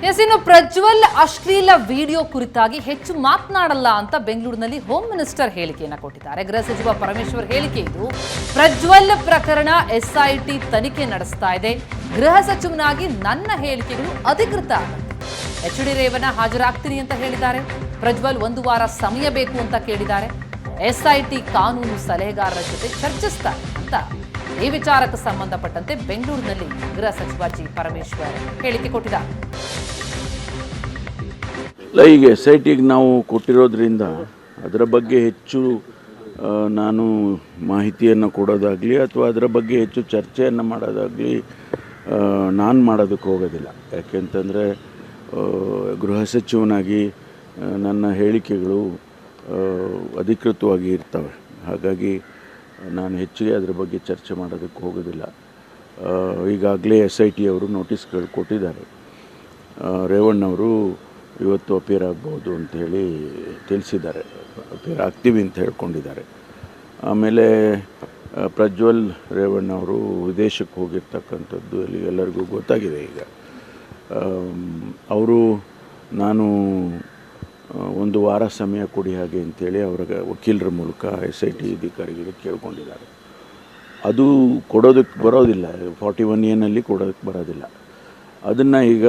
ಇನ್ನು ಪ್ರಜ್ವಲ್ ಅಶ್ಲೀಲ ವಿಡಿಯೋ ಕುರಿತಾಗಿ ಹೆಚ್ಚು ಮಾತನಾಡಲ್ಲ ಅಂತ ಬೆಂಗಳೂರಿನಲ್ಲಿ ಹೋಮ್ ಮಿನಿಸ್ಟರ್ ಹೇಳಿಕೆಯನ್ನು ಕೊಟ್ಟಿದ್ದಾರೆ. ಗೃಹ ಸಚಿವ ಪರಮೇಶ್ವರ್ ಹೇಳಿಕೆ ಇದು. ಪ್ರಜ್ವಲ್ ಪ್ರಕರಣ SIT ತನಿಖೆ ನಡೆಸ್ತಾ ಇದೆ. ಗೃಹ ಸಚಿವನಾಗಿ ನನ್ನ ಹೇಳಿಕೆಗಳು ಅಧಿಕೃತ. HD ರೇವಣ್ಣ ಹಾಜರಾಗ್ತೀನಿ ಅಂತ ಹೇಳಿದ್ದಾರೆ. ಪ್ರಜ್ವಲ್ 1 ವಾರ ಸಮಯ ಬೇಕು ಅಂತ ಕೇಳಿದ್ದಾರೆ. SIT ಕಾನೂನು ಸಲಹೆಗಾರರ ಜೊತೆ ಚರ್ಚಿಸ್ತಾರೆ ಅಂತ ಈ ವಿಚಾರಕ್ಕೆ ಸಂಬಂಧಪಟ್ಟಂತೆ ಬೆಂಗಳೂರಿನಲ್ಲಿ ಗೃಹ ಸಚಿವ ಜಿ ಪರಮೇಶ್ವರ್ ಹೇಳಿಕೆ ಕೊಟ್ಟಿದ್ದಾರೆ. ಈಗ SITಗೆ ನಾವು ಕೊಟ್ಟಿರೋದ್ರಿಂದ ಅದರ ಬಗ್ಗೆ ಹೆಚ್ಚು ನಾನು ಮಾಹಿತಿಯನ್ನು ಕೊಡೋದಾಗಲಿ ಅಥವಾ ಅದರ ಬಗ್ಗೆ ಹೆಚ್ಚು ಚರ್ಚೆಯನ್ನು ಮಾಡೋದಾಗಲಿ ನಾನು ಮಾಡೋದಕ್ಕೆ ಹೋಗೋದಿಲ್ಲ. ಯಾಕೆಂತಂದರೆ ಗೃಹ ಸಚಿವನಾಗಿ ನನ್ನ ಹೇಳಿಕೆಗಳು ಅಧಿಕೃತವಾಗಿ ಇರ್ತವೆ. ಹಾಗಾಗಿ ನಾನು ಹೆಚ್ಚಿಗೆ ಅದರ ಬಗ್ಗೆ ಚರ್ಚೆ ಮಾಡೋದಕ್ಕೆ ಹೋಗೋದಿಲ್ಲ. ಈಗಾಗಲೇ SIT ಅವರು ನೋಟಿಸ್ಗಳು ಕೊಟ್ಟಿದ್ದಾರೆ. ರೇವಣ್ಣವರು ಇವತ್ತು ಅಪೀರ್ ಆಗ್ಬೋದು ಅಂಥೇಳಿ ತಿಳಿಸಿದ್ದಾರೆ. ಅಪೀರ್ ಆಗ್ತೀವಿ ಅಂತ ಹೇಳ್ಕೊಂಡಿದ್ದಾರೆ. ಆಮೇಲೆ ಪ್ರಜ್ವಲ್ ರೇವಣ್ಣವರು ವಿದೇಶಕ್ಕೆ ಹೋಗಿರ್ತಕ್ಕಂಥದ್ದು ಇಲ್ಲಿ ಎಲ್ಲರಿಗೂ ಗೊತ್ತಾಗಿದೆ. ಈಗ ಅವರು ನಾನು 1 ವಾರ ಸಮಯ ಕೊಡಿ ಹಾಗೆ ಅಂತೇಳಿ ಅವರ ವಕೀಲರ ಮೂಲಕ SIT ಅಧಿಕಾರಿಗಳಿಗೆ ಕೇಳ್ಕೊಂಡಿದ್ದಾರೆ. ಅದು ಕೊಡೋದಕ್ಕೆ ಬರೋದಿಲ್ಲ. 41A ಕೊಡೋದಕ್ಕೆ ಬರೋದಿಲ್ಲ. ಅದನ್ನು ಈಗ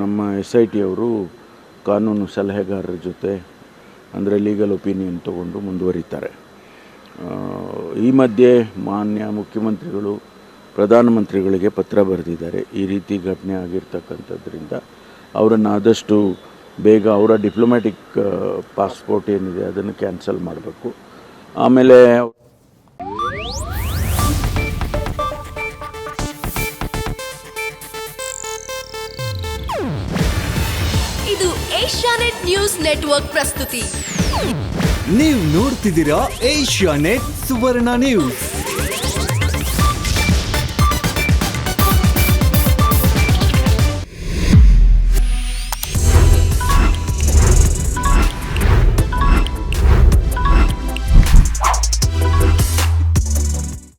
ನಮ್ಮ SIT ಅವರು ಕಾನೂನು ಸಲಹೆಗಾರರ ಜೊತೆ ಅಂದರೆ ಲೀಗಲ್ ಒಪಿನಿಯನ್ ತೊಗೊಂಡು ಮುಂದುವರಿತಾರೆ. ಈ ಮಧ್ಯೆ ಮಾನ್ಯ ಮುಖ್ಯಮಂತ್ರಿಗಳು ಪ್ರಧಾನಮಂತ್ರಿಗಳಿಗೆ ಪತ್ರ ಬರೆದಿದ್ದಾರೆ. ಈ ರೀತಿ ಘಟನೆ ಆಗಿರ್ತಕ್ಕಂಥದ್ರಿಂದ ಅವರನ್ನು ಆದಷ್ಟು ಬೇಗ ಅವರ ಡಿಪ್ಲೊಮ್ಯಾಟಿಕ್ ಪಾಸ್ಪೋರ್ಟ್ ಏನಿದೆ ಅದನ್ನು ಕ್ಯಾನ್ಸಲ್ ಮಾಡಬೇಕು. ಆಮೇಲೆ ಇದು ಏಷ್ಯಾನೆಟ್ ನ್ಯೂಸ್ ನೆಟ್ವರ್ಕ್ ಪ್ರಸ್ತುತಿ. ನೀವು ನೋಡ್ತಿದ್ದೀರಾ ಏಷ್ಯಾನೆಟ್ ಸುವರ್ಣ ನ್ಯೂಸ್.